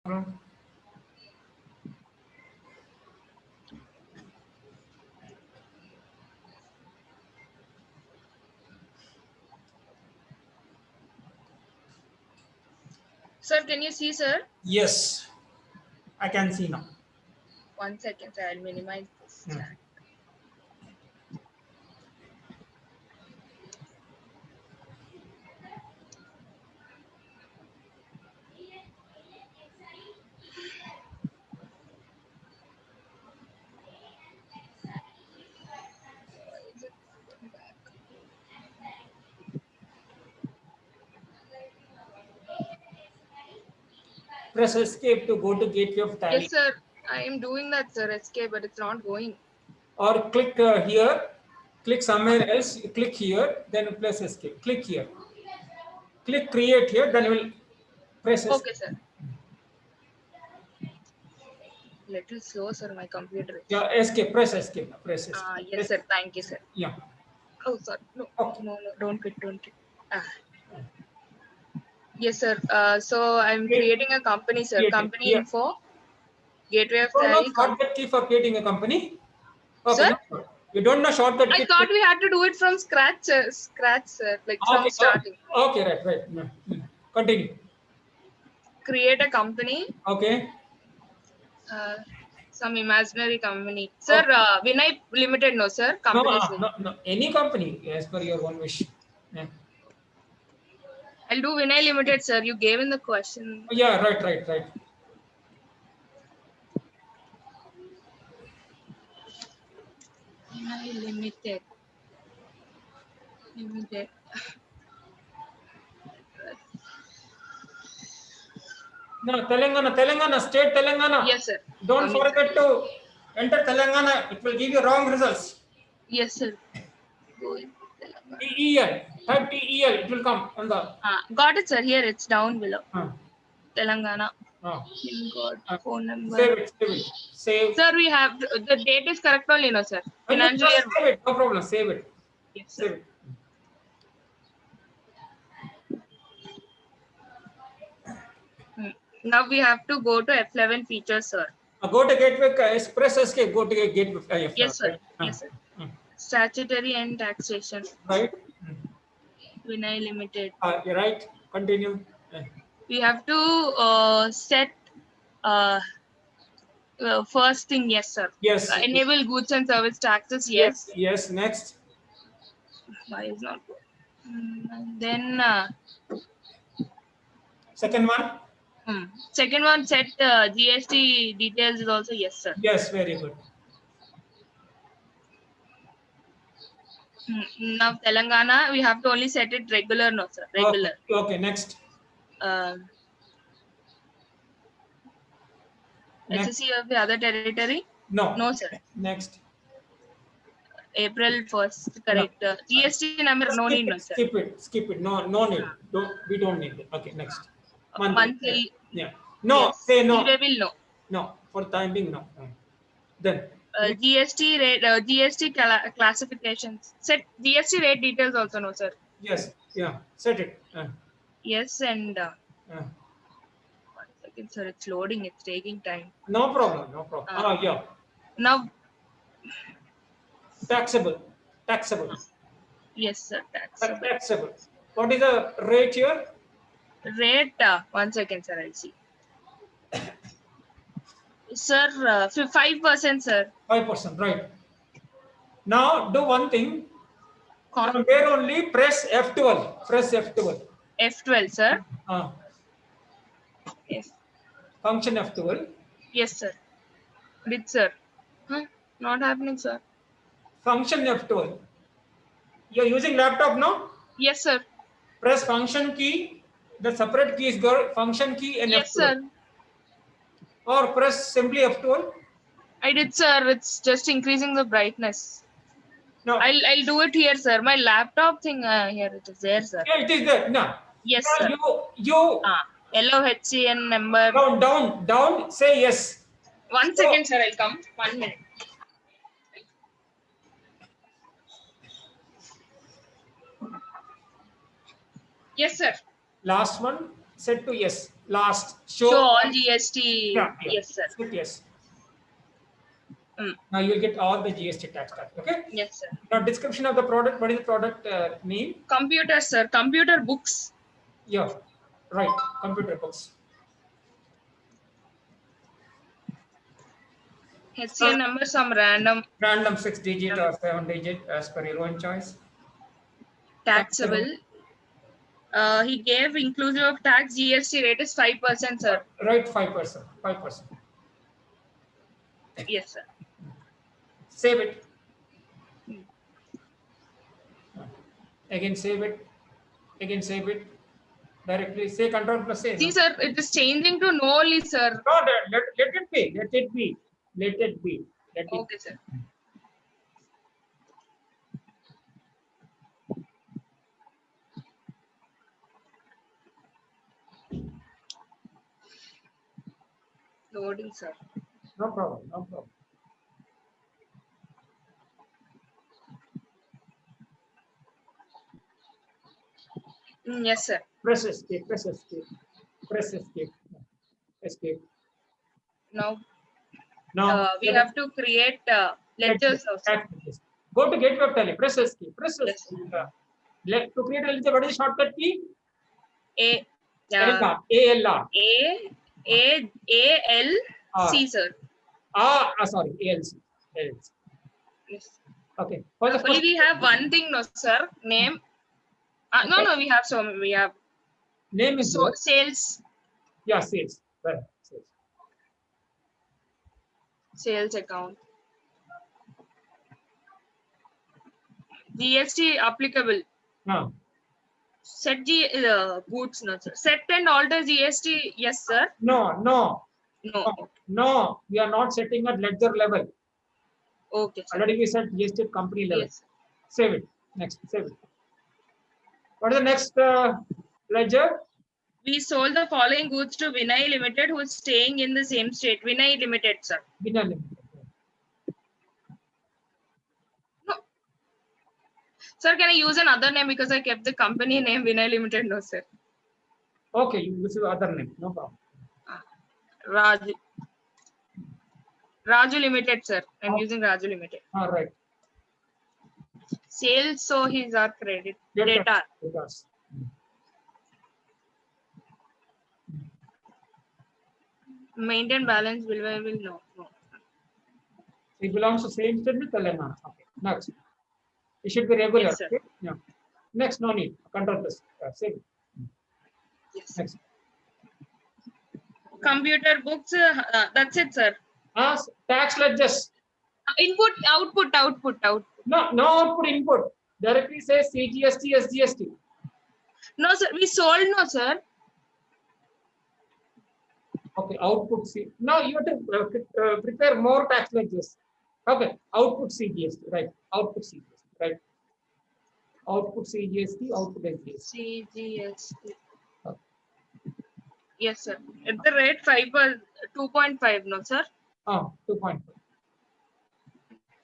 Uh, Sir, can you see, sir? yes, I can see now. 1 second, sir. I'll minimize this Hmm. chat. Is it back? Press escape to go to gateway of Tally. Yes, sir. I am doing that, sir. Escape, but it's not going. Or click here, click somewhere else, click here, then press escape. Click here. Click create here, then you will press escape. Okay, sir. Little slow, sir. My computer is. Yeah, escape, press escape, press escape. Yes, sir. Thank you, sir. Yeah. Oh, sorry. No, Okay. no, no. Don't quit. Don't quit. Yes, sir. So I'm Create- creating a company, sir. create it. Company Yeah. info. Gateway of You don't know Tally. shortcut key for creating a company? Okay, Sir, no. You don't know shortcut I key. thought we had to do it from scratch, sir. Like from Okay, starting. okay, right. Continue. Create a company. Okay. Some imaginary company. Sir, Okay. Vinay Limited, no, sir. No, Company's name. no. Any company as per your own wish. Yeah. I'll do Vinay Limited, sir. You gave in the question. Yeah, right. Vinay Limited. Limited. No, Telangana, state Telangana. Yes, sir. Don't Coming, sir. forget to enter Telangana. It will give you wrong results. Yes, sir. Go in. Telangana. TEL. Type TEL. It will come on the. Got it, sir. Here it's down below. Uh, Telangana. uh, PIN code, phone number. Save it. Save. Sir, we have the date is correct only, no, sir. And you Financial just year. save it. No problem. Save it. Yes, sir. Save it. Now we have to go to F11 features, sir. Go to gateway. Press escape. Go to gateway. Yes, sir. Right. Yes, sir. Statutory and taxation. Right. Vinay Limited. You're right. Continue. We have to set first thing, yes, sir. Yes. Enable goods and service taxes, yes. Yes. Next. Why is not good? Then Second one. second one, set GST details is also yes, sir. Yes. Very good. Now Telangana, we have to only set it regular, no, sir. Regular. Okay. Next. SSC of the other territory? No. No, sir. Next. April 1st, correct. GST number, no need, no, sir. Skip it. No need. We don't need it. Okay, next. Monthly. Yeah. No, Yes. say no. Will no. No, for the time being, no. Then. GST rate, GST classifications. Set GST rate details also, no, sir. Yes. Yeah. Set it. Yes, and 1 second, sir. It's loading. It's taking time. No problem. Yeah. Now. Taxable. Yes, sir. Taxable. Taxable. What is the rate here? Rate. 1 second, sir. I'll see. Sir, 5%, sir. 5%. Right. Now do one thing. From there only press F12. F12, sir. Yes. Function F12. Yes, sir. Did, sir. Not happening, sir. Function F12. You're using laptop, no? Yes, sir. Press function key. The separate key is function key and yes, F12. Sir. Or press simply F12. I did, sir. It's just increasing the brightness. No. I'll do it here, sir. My laptop thing here it is there, sir. Yeah, it is there. No. Yes, sir. You. LOHCN number. Down. Say yes. 1 second, sir. I'll come. 1 minute. Yes, sir. Last one. Set to yes. last Show all GST. Yeah, yeah. Yes, sir. Click yes. Mm. Now you will get all the GST tax types. Okay. Yes, sir. Now description of the product. What is the product name? Computer, sir. Computer books. Yeah, right. Computer books. HCN number, some random. Random 6-digit or 7-digit as per your own choice. Taxable. He gave inclusive of tax. GST rate is 5%, sir. Right, 5%. 5%. Yes, sir. Save it. Again, save it. Again, save it. Directly say Control plus A. See, No? sir, it is changing to no only, sir. No, let it be. Let it be. Let it be. Let it Okay, sir. Loading, sir. No problem. No problem. Yes, sir. Press escape. Press escape. Press escape. Escape. Now Now we have to create ledgers also. Go to Gateway of Tally. Press escape. Press Yes. escape. To create a ledger, what is the shortcut key? A ALR. ALC, sir. Sorry. ALC. Yes. Okay. Only we have one thing, no, sir. Name. No, we have so we have name is sales. Yeah, sales. Right. Sales account. GST applicable. No. Set goods, no, sir. Set and alter GST, yes, sir. No. No. We are not setting at ledger level. Okay, sir. Already we set GST company level. Yes. Save it. Next, save it. What is the next ledger? We sold the following goods to Vinay Limited, who is staying in the same state. Vinay Limited, sir. Vinay Limited. No. Sir, can I use another name because I kept the company name Vinay Limited? No, sir. Okay, you use your other name. No problem. Raju Limited, sir. I'm using Raju Limited. All right. Sales, so he's our credit. Data. Maintain balance will no. It belongs to same state with Telangana. Okay. Next. It should be regular. Yes, sir. Okay? Yeah. Next, no need. Control this. Save it. Yes. Next. Computer books. That's it, sir. Tax ledgers. Input, output. No output input. Directly say CGST, SGST. No, sir. We sold, no, sir. Okay, output C. Now you have to prepare more tax ledgers. Okay, output CGST, right? Output CGST, right? Output CGST, output SGST. CGST. Okay. Yes, sir. At the rate 2.5, no, sir. 2.5.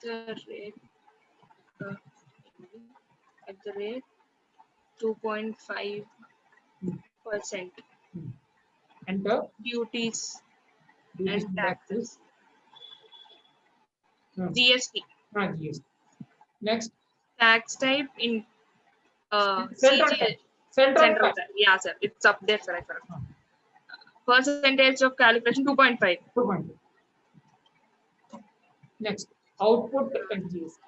The rate. At the rate 2.5%. Enter. Duties Duties and taxes. GST. GST. Next. Tax type in Central tax. Yeah, sir. It's up there, sir. Percentage of calculation 2.5. 2.5. Next. Output SGST.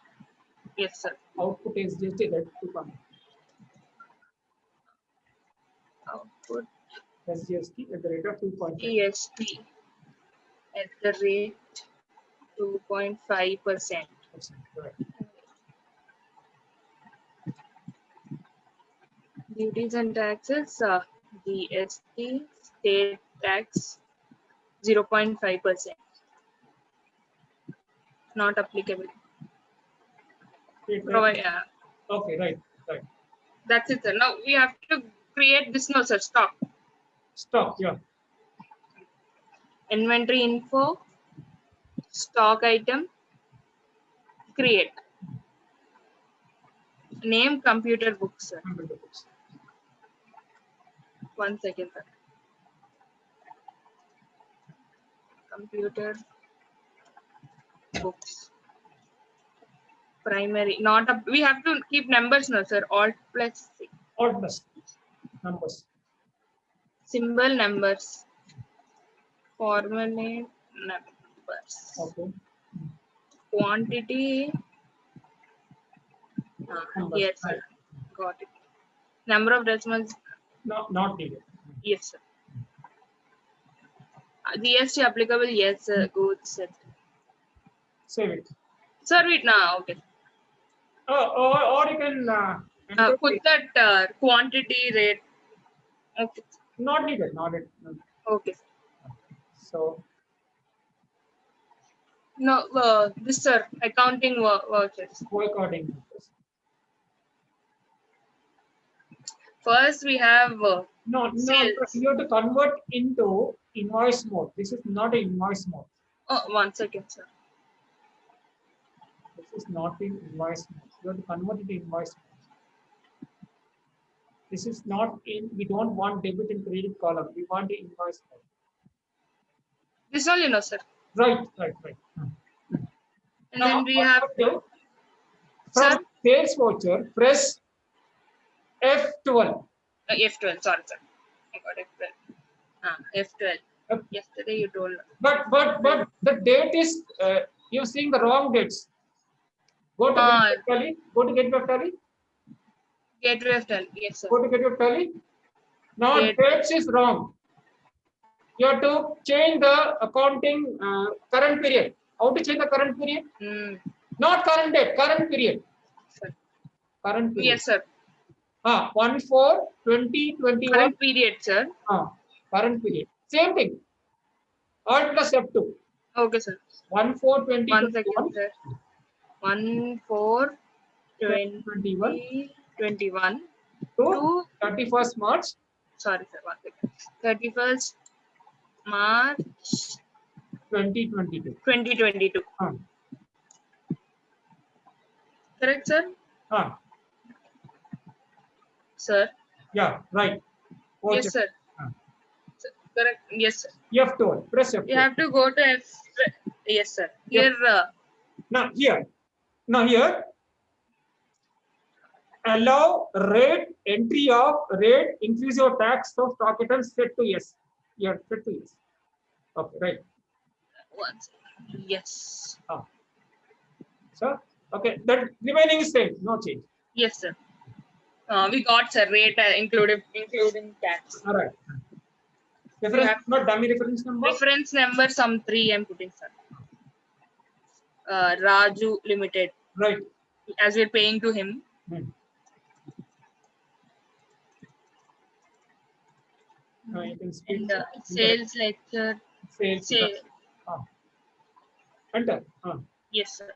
Yes, sir. Output SGST, that's 2.5. Output SGST at the rate of 2.5. GST at the rate 2.5%. Duties and taxes, GST, state tax 0.5%. Not applicable. Okay, right. That's it, sir. Now we have to create this, no, sir. Stock, yeah. Inventory info, stock item, create. Name computer books, sir. 1 second, sir. Computer books. Primary, not a, we have to keep numbers now, sir. Alt plus C. Alt plus numbers. Symbol numbers. Formula numbers. Okay. Quantity. Numbers. Yes, sir. Got it. Number of decimals. No, not needed. Yes, sir. GST applicable. Yes, sir. Good, sir. Save it. Sir, wait now. Okay. Or you can enter Put it. that quantity rate. Okay. Not needed. Not needed. Okay. So No, this sir, accounting vouchers. according. First, we have No, sales. you have to convert into invoice mode. This is not an invoice mode. Oh, 1 second, sir. This is not in invoice mode. You have to convert it to invoice mode. This is not in, we don't want debit and credit column. We want the invoice mode. This only no, sir. Right. And Now, then we have from sir, sales voucher, press F12. F12. Sorry, sir. I got F12. F12. F- Yesterday you told. But the date is you're seeing the wrong dates. Go to Get Tally. Go to Get Tally. Gateway F12. Yes, sir. Go to Get Tally. Now Date. dates is wrong. You have to change the accounting current period. How to change the current period? Not current date, current period. Sir. Current period. Yes, sir. 1/4/2021. Current period, sir. Current period. Same thing. Alt plus F2. Okay, sir. 1/4/2021. 1 second, sir. 1/4/2021 to 31st March. Sorry, sir. 1 second. 31st March 2022. 2022. Correct, sir? Sir? Yeah, right. Yes, sir. Correct. Yes, sir. F12. Press F12. You have to go to F. Yes, sir. Here. Now here. Allow rate entry of rate inclusive of tax of stock items set to yes. Yeah, set to yes. Okay, right. 1 second. Yes. So, okay, that remaining is same, no change. Yes, sir. We got, sir, rate including tax. All right. Reference number, dummy reference number. Reference number, some 3 I'm putting, sir. Raju Limited. Right. As we're paying to him. You can speak. And sales lecture. Sales. Enter. Yes, sir.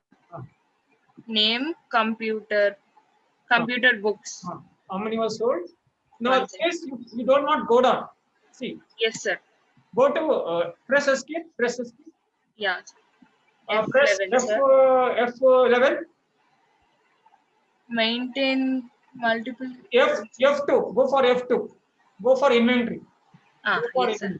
Name, computer books. How many was sold? No, yes, you don't want go down. See. Yes, sir. Go to press escape. Yeah. Press F11. Maintain multiple. F2. Go for F2. Go for inventory. Yes, sir.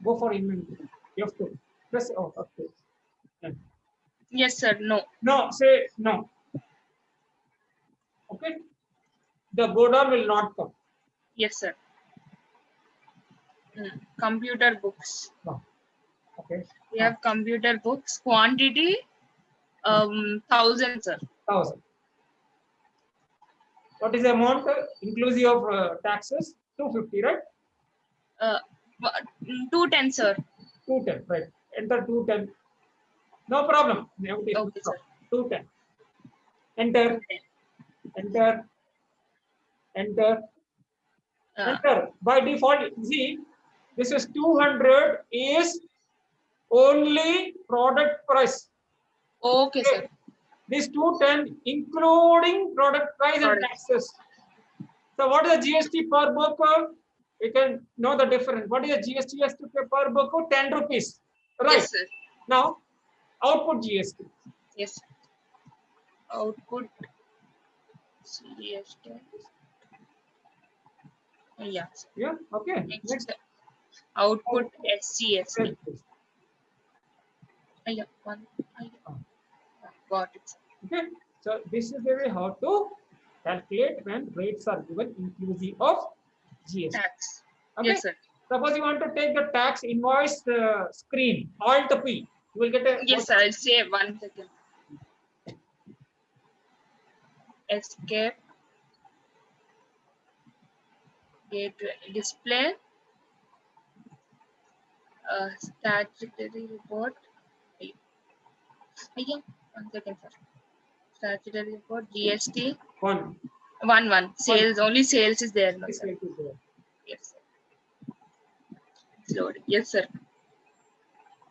Go for inventory. F2. Press F2. Yeah. Yes, sir. No. No, say no. Okay. The go down will not come. Yes, sir. Computer books. Okay. We have computer books. Quantity 1,000, sir. 1,000. What is the amount inclusive of taxes? 250, right? 210, sir. 210, right? Enter 210. No problem. Okay, sir. 210. Enter. 210. Enter. By default, see, this is 200 is only product price. Okay, sir. This 210 including product price and taxes. So what is the GST per book? You can know the difference. What is the GST has to pay per book? 10 rupees. Right. Yes, sir. Now, output GST. Yes. Output GST. Yeah. Yeah. Okay. Next. output SGST. Yes. Yeah, got it. Okay, so this is the way how to calculate when rates are given inclusive of GST. Tax. Okay. Yes, sir. Suppose you want to take the tax invoice screen, Alt P, you will get a. Yes, sir. I'll say 1 second. Escape. Gateway. Display. Statutory report. Yeah, 1 second, sir. Statutory report. GST. One. 1. Sales. Only sales is there. No, This sir. will be there. Yes, sir. It's loading. Yes, sir.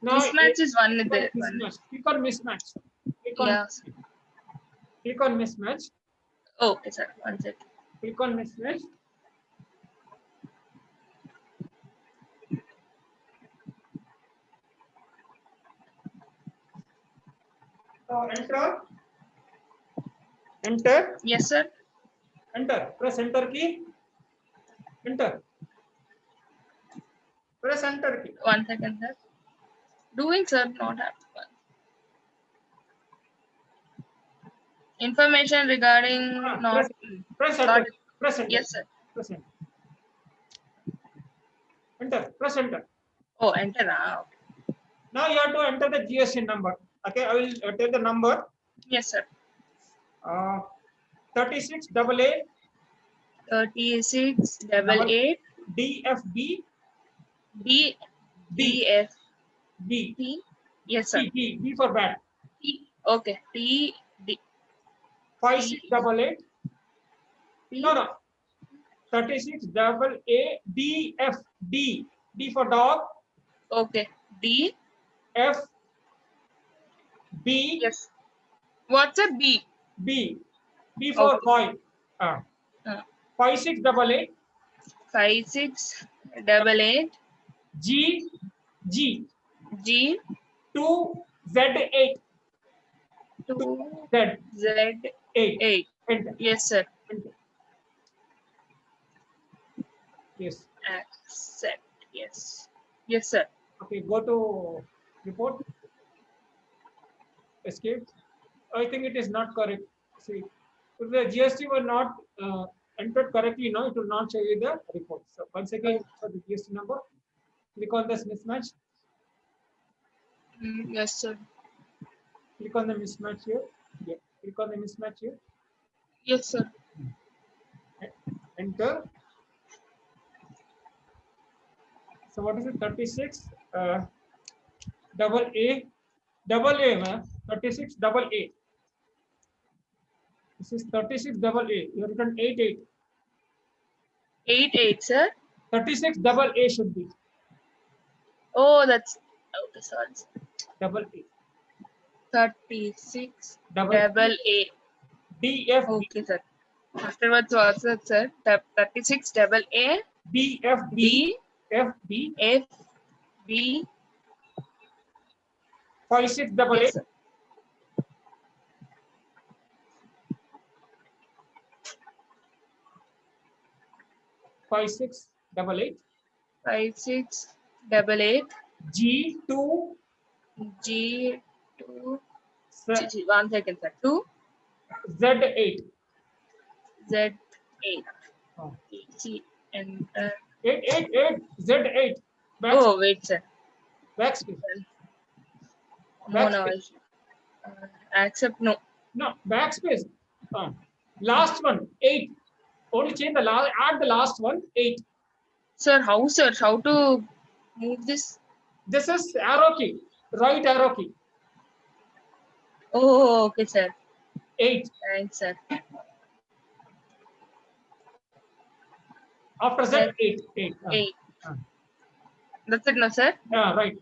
Now, Mismatch is 1 is there. mismatch. Click on mismatch. Yeah. Click on mismatch. Okay, sir. 1 second. Click on mismatch. So enter. Enter. Yes, sir. Enter. Press enter key. Enter. Press enter key. 1 second, sir. Doing, sir. Not happening. Information regarding not. Press Got enter. it. Press enter. Yes, sir. Press enter. Enter. Press enter. Oh, enter now. Now you have to enter the GST number. Okay, I will take the number. Yes, sir. 36AA 3688 DFB B B DF B T. Yes, sir. B for bat. T. Okay. T D 5688. P. No. 36AA DF D for dog. Okay. D. F B Yes. What's a B? B for Okay. boy. 5688 5688 G G 2Z8 2 Z Z 8. Enter. Yes, sir. Enter. Yes. Accept. Yes. Yes, sir. Okay, go to report. Escape. I think it is not correct. See, if the GST were not entered correctly, no, it will not show you the report. So once again, for the GST number, click on this mismatch. Yes, sir. Click on the mismatch here. Yeah. Click on the mismatch here. Yes, sir. Enter. So what is it? 36 double A, man. 36 double A. This is 36 double A. You have written 88. 88, sir. 36 double A should be. Oh, that's okay. Sorry. Double A. 36 Double A. DF Okay, sir. Afterwards, what's that, sir? 36 double A DFB B FB F B. 56 double Yes, A. sir. Five six double eight 5688 G2 G2 Z8 1 second, sir. 2 Z8. Oh. C enter. 888 Z8 Oh, wait, sir. backspace. No, Backspace. Accept no. No, backspace. Last one 8. Only change the last. Add the last one 8. Sir, how, sir? How to move this? This is arrow key. Right arrow key. Oh, okay, sir. 8. Thanks, sir. After that 8. 8. That's it, no, sir? Yeah, right.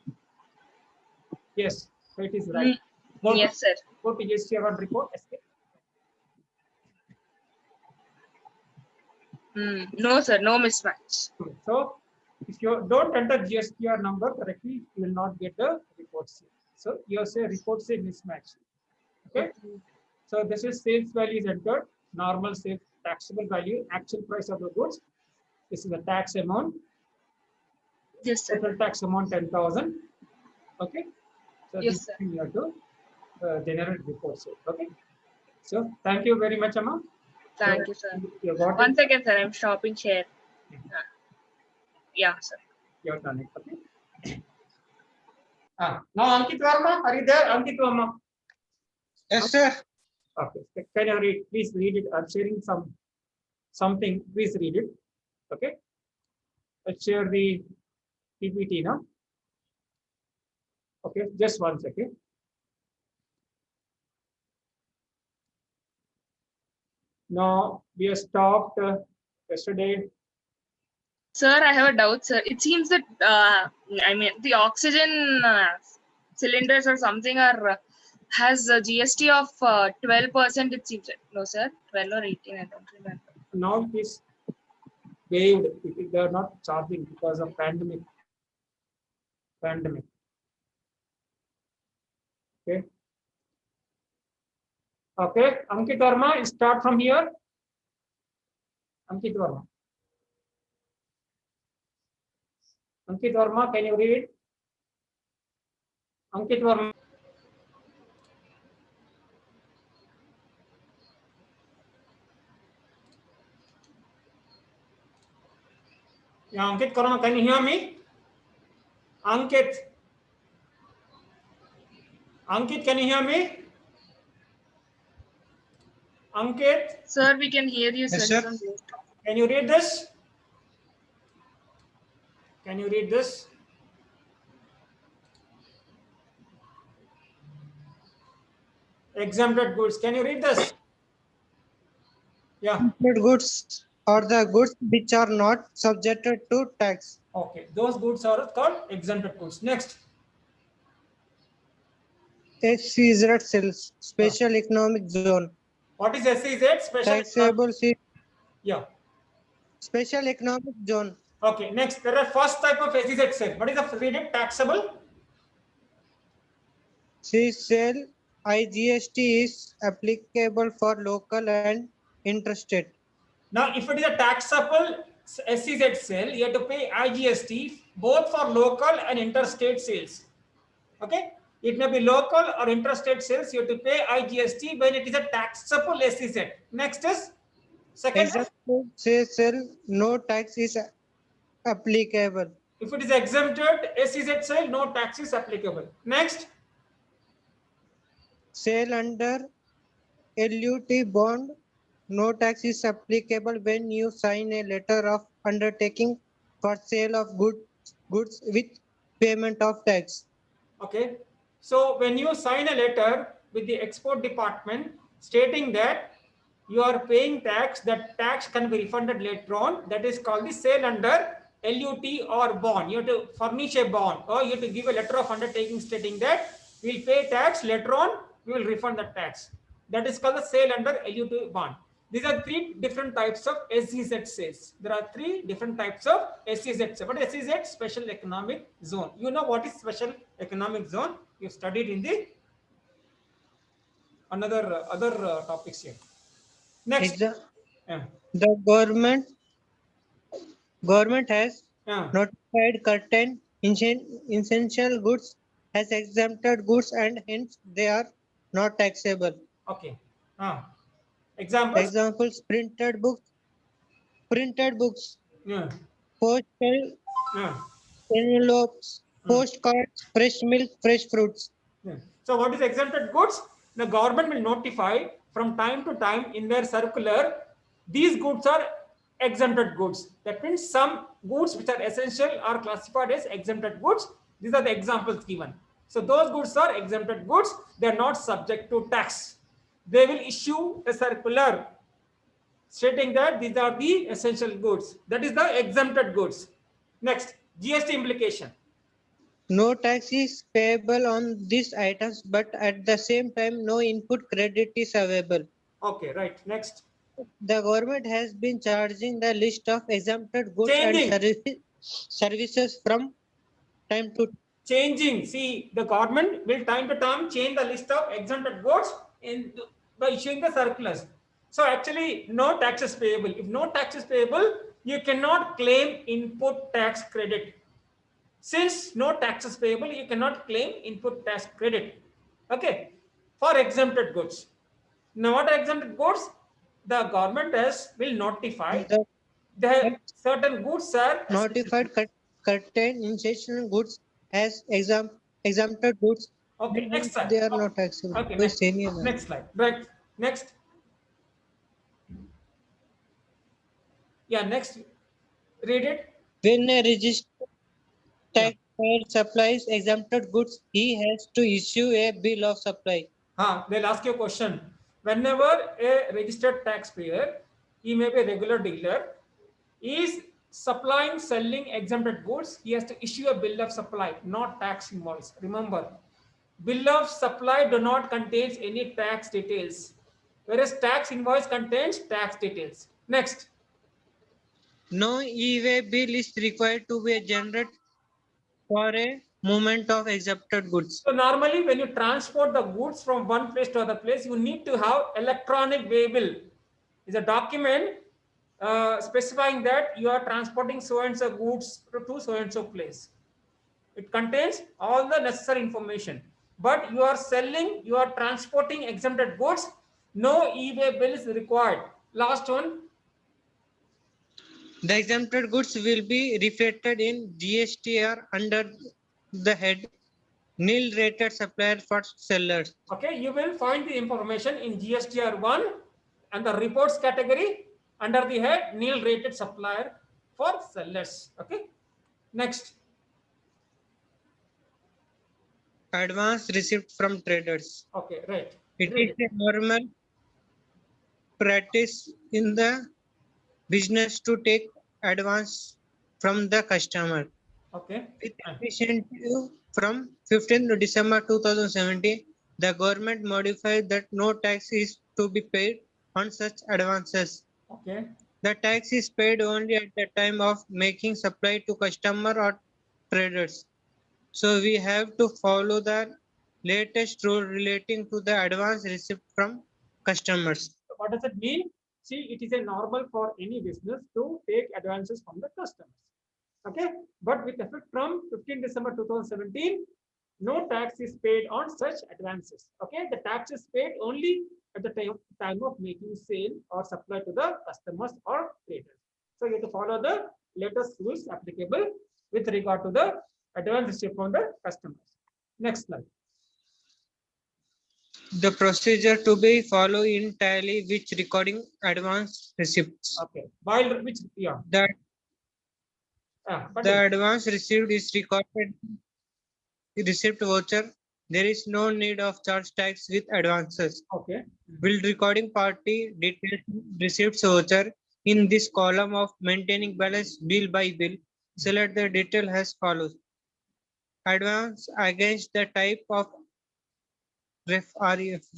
Yes, it is right. Yes, sir. Go to GST report. Escape. No, sir. No mismatch. So, if you don't enter GSTR number correctly, you will not get the reports. So, you say reports say mismatch. Okay. So, this is sales value is entered, normal sales taxable value, actual price of the goods. This is the tax amount. Yes, sir. Total tax amount 10,000. Okay. So Yes, this sir. thing you have to generate report. So, okay. So thank you very much, Amma. Thank So, you, sir. you got One it. second, sir. I'm stopping share. Yeah, sir. You're done it. Okay. Now Ankit Verma, are you there? Ankit Verma. Yes, sir. Okay. Can you read? Please read it. I'm sharing something. Please read it. Okay. Let's share the PPT now. Okay. Just one second. Now we have stopped yesterday. Sir, I have a doubt, sir. It seems that I mean the oxygen cylinders or something are has a GST of 12%. It seems. No, sir. 12 or 18. I don't remember. Now it is waived. They are not charging because of pandemic. Okay. Okay. Ankit Verma, start from here. Ankit Verma. Ankit Verma, can you read? Ankit Verma. Yeah, Ankit Verma, can you hear me? Ankit. Ankit, can you hear me? Ankit, Sir, we can hear you, sir. Yes, He's sir. on mute. can you read this? Can you read this? Exempted goods. Can you read this? Yeah. Imported goods are the goods which are not subjected to tax. Okay. Those goods are called exempted goods. Next. SEZ cells, special economic zone. What is SEZ? Taxable Yeah. special economic zone. Okay. Next. There are first type of SEZ cell. What is the read it? Taxable? C cell IGST is applicable for local and interstate. Now, if it is a taxable SEZ sale, you have to pay IGST both for local and interstate sales. Okay, it may be local or interstate sales. You have to pay IGST when it is a taxable SEZ. Next is second. Exempted C cell, no tax is applicable. If it is exempted SEZ sale, no tax is applicable. Next, Sale under LUT bond, no tax is applicable when you sign a letter of undertaking for sale of goods with payment of tax. okay. So when you sign a letter with the export department stating that you are paying tax, that tax can be refunded later on. That is called the sale under LUT or bond. You have to furnish a bond or you have to give a letter of undertaking stating that we will pay tax later on, we will refund the tax. That is called the sale under LUT bond. These are three different types of SEZ sales. There are three different types of SEZ. What is SEZ? Special economic zone. You know what is special economic zone? You studied in the other topics here. Next. Yeah. The government has Yeah. notified certain essential goods as exempted goods and hence they are not taxable. Okay. Examples. Examples: printed books, Yeah. postal Yeah. envelopes, postcards, fresh milk, fresh fruits. Yeah. So what is exempted goods? The government will notify from time to time in their circular, these goods are exempted goods. That means some goods which are essential are classified as exempted goods. These are the examples given. So those goods are exempted goods. They are not subject to tax. They will issue a circular stating that these are the essential goods. That is the exempted goods. Next, GST implication. No tax is payable on these items, but at the same time, no input credit is available. Okay, right. Next. The government has been charging the list of exempted goods Changing. and services from time to Changing. See, the government will time to time change the list of exempted goods by issuing the circulars. So actually, no tax is payable. If no tax is payable, you cannot claim input tax credit. Since no taxes payable, you cannot claim input tax credit. Okay, for exempted goods. Now, what are exempted goods? The government will notify The the certain goods are notified contain essential goods as exempted goods okay. and Next hence slide. they are not taxable. Okay, By next, senior next slide. Right. Next. Yeah, next. Read it. When a registered taxpayer supplies exempted goods, he has to issue a bill of supply. They'll ask you a question. Whenever a registered taxpayer, he may be a regular dealer, is supplying, selling exempted goods, he has to issue a bill of supply, not tax invoice. Remember, bill of supply do not contains any tax details, whereas tax invoice contains tax details. Next. No e-way bill is required to be generated for a movement of exempted goods. So normally when you transport the goods from one place to other place, you need to have electronic waybill. It's a document specifying that you are transporting so and so goods to so and so place. It contains all the necessary information. But you are selling, you are transporting exempted goods, no e-way bill is required. Last one. The exempted goods will be reflected in GSTR under the head nil rated supplier for sellers. Okay, you will find the information in GSTR 1 and the reports category under the head nil rated supplier for sellers. Okay, next. Advance receipt from traders. Okay, right. It Read is a normal practice in the business to take advance from the customer. Okay. With efficient from 15th December 2017, the government modified that no tax is to be paid on such advances. Okay. The tax is paid only at the time of making supply to customer or traders. So we have to follow the latest rule relating to the advance receipt from customers. So what does it mean? See, it is a normal for any business to take advances from the customers. Okay, but with effect from 15 December 2017, no tax is paid on such advances. Okay, the tax is paid only at the time of making sale or supply to the customers or traders. So you have to follow the latest rules applicable with regard to the advance receipt from the customers. Next slide. The procedure to be followed in tally which recording advance receipts. Okay, while which yeah. The advance received is recorded receipt voucher. There is no need of charge tax with advances. Okay. Will recording party details receipts voucher in this column of maintaining balance bill by bill. Select the detail as follows. Advance against the type of reference.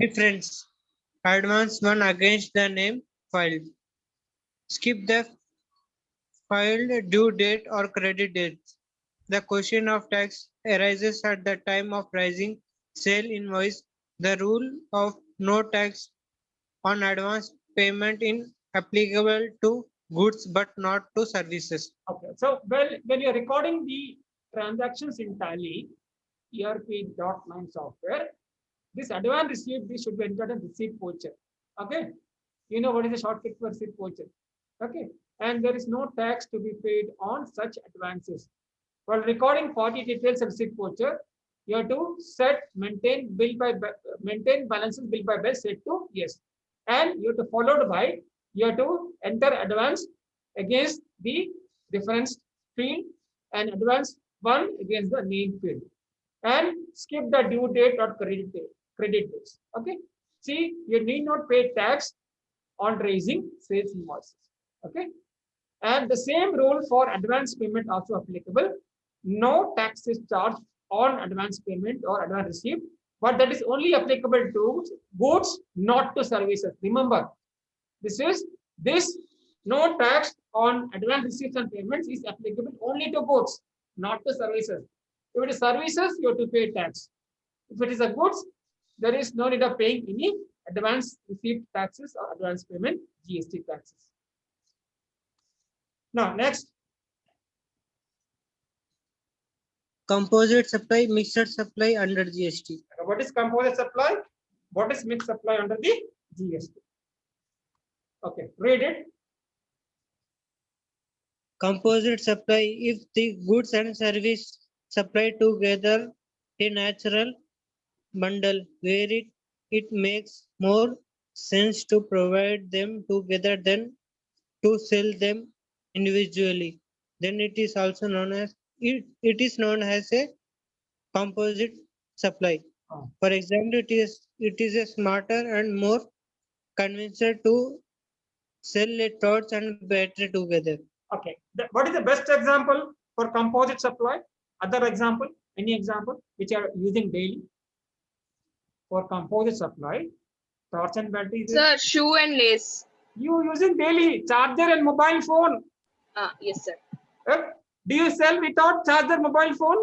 Difference. Advance one against the name filed. Skip the filed due date or credit date. The question of tax arises at the time of raising sale invoice. The rule of no tax on advance payment is applicable to goods but not to services. Okay, so when you're recording the transactions in Tally, ERP.9 software, this advance receipt this should be entered in receipt voucher. Okay, you know what is the shortcut for receipt voucher? Okay, and there is no tax to be paid on such advances. While recording party details of receipt voucher, you have to set maintain balances bill by bill set to yes, and you have to followed by you have to enter advance against the reference field and advance one against the name field, and skip the due date or credit dates. Okay, see, you need not pay tax on raising sales invoices. Okay, and the same rule for advance payment also applicable. No tax is charged on advance payment or advance receipt, but that is only applicable to goods, not to services. Remember, this no tax on advance receipts and payments is applicable only to goods, not to services. If it is services, you have to pay tax. If it is a goods, there is no need of paying any advance receipt taxes or advance payment GST taxes. Now, next. Composite supply, mixed supply under GST. What is composite supply? What is mixed supply under the GST? Okay, read it. Composite supply, if the goods and service supplied together a natural bundle where it makes more sense to provide them together than to sell them individually, then it is also known as it is known as a composite supply. Oh. For example, it is a smarter and more convenient to sell a torch and battery together. Okay, what is the best example for composite supply? Other example, any example which are using daily for composite supply? Torch and battery. is Sir, shoe and lace. You using daily charger and mobile phone. Yes, sir. Do you sell without charger mobile phone?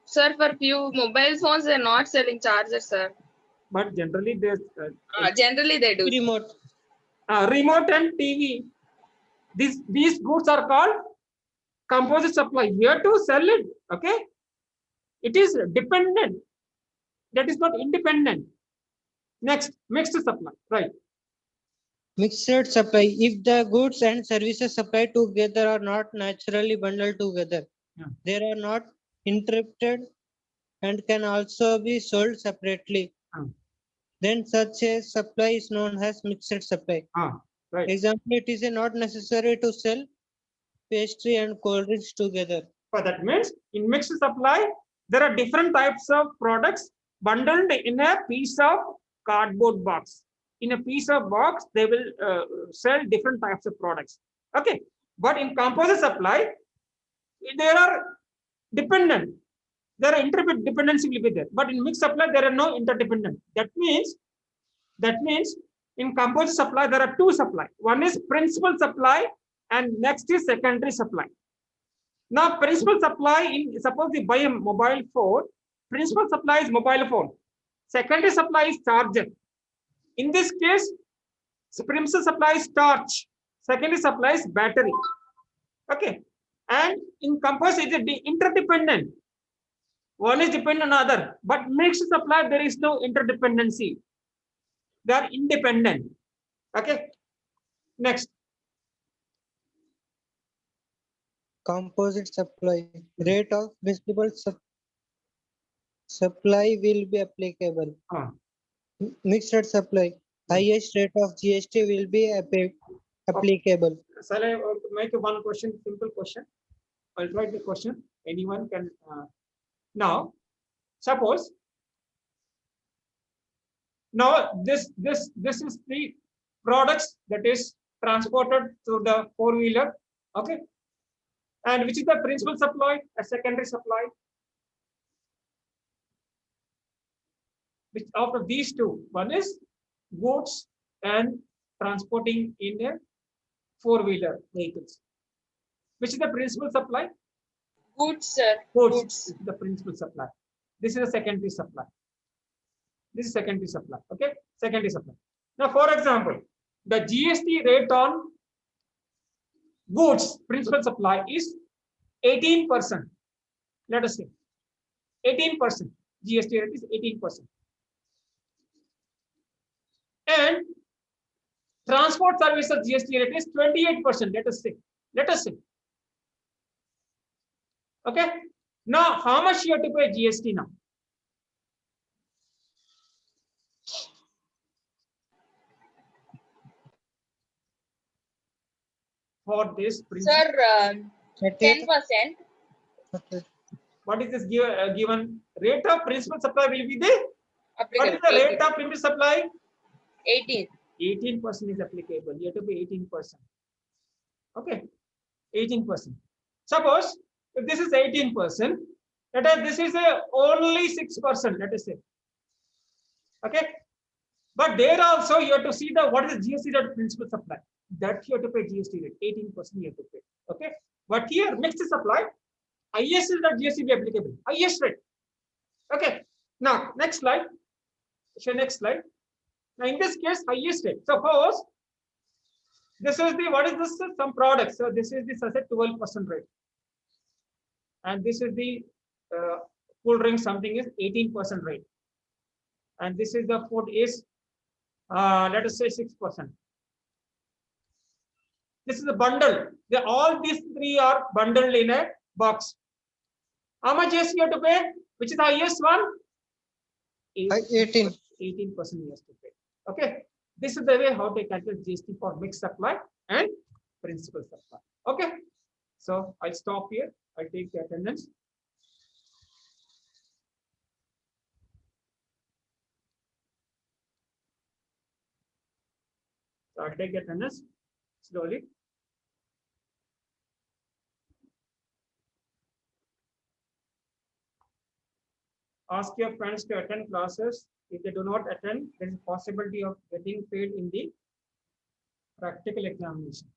Sir, for few mobile phones, they're not selling chargers, sir. But generally there's Generally, they do. Remote. Remote and TV. These goods are called composite supply. Here to sell it, okay? It is dependent. That is not independent. Next, mixed supply, right? Mixed supply, if the goods and services supplied together are not naturally bundled together, Yeah. they are not interrupted and can also be sold separately. Then such a supply is known as mixed supply. Right. Example, it is not necessary to sell pastry and cold drinks together. So that means in mixed supply, there are different types of products bundled in a piece of cardboard box. In a piece of box, they will sell different types of products. Okay. But in composite supply, there are dependent. There are interdependency will be there. But in mixed supply, there are no interdependent. That means in composite supply, there are two supply. One is principal supply and next is secondary supply. Now, principal supply, suppose you buy a mobile phone, principal supply is mobile phone. Secondary supply is charger. In this case, principal supply is torch. Secondary supply is battery. Okay. And in composite, it is interdependent. One is dependent on other. But mixed supply, there is no interdependency. They are independent. Okay. Next. Composite supply, rate of principal supply will be applicable. Mixed supply, highest rate of GST will be applicable. Shall I make one question, simple question? I'll write the question. Anyone can. Now, suppose. Now this is the products that is transported through the four-wheeler. Okay. And which is the principal supply, a secondary supply? Which out of these two, one is goods and transporting in a four-wheeler vehicles. Which is the principal supply? Goods, sir. Goods is the principal supply. This is a secondary supply. This is secondary supply. Okay, secondary supply. Now, for example, the GST rate on goods principal supply is 18%. Let us say 18%. GST rate is 18%. And transport services GST rate is 28%. Let us say. Let us say. Okay. Now, how much you have to pay GST now? For this principal. Sir, 10%. Okay. What is this given rate of principal supply will be there? What is the rate of principal supply? 18. 18% is applicable. You have to pay 18%. Okay, 18%. Suppose if this is 18%, let us this is a only 6%. Let us say. Okay, but there also you have to see the what is the GST rate principal supply. That you have to pay GST rate 18% you have to pay. Okay, but here mixed supply, highest is the GST be applicable. Highest rate. Okay. Now next slide. Show next slide. Now in this case, highest rate. Suppose this is the what is this? Some products. So this is the 12% rate. and this is the cool drink, something is 18% rate, and this is the food is let us say 6%. This is a bundle. All these three are bundled in a box. How much GST you have to pay? Which is the highest one? 18. 18% you have to pay. Okay. This is the way how to calculate GST for mixed supply and principal supply. Okay. So I'll stop here. I'll take the attendance. So I'll take the attendance slowly. Ask your friends to attend classes. If they do not attend, there is a possibility of getting paid in the practical examination.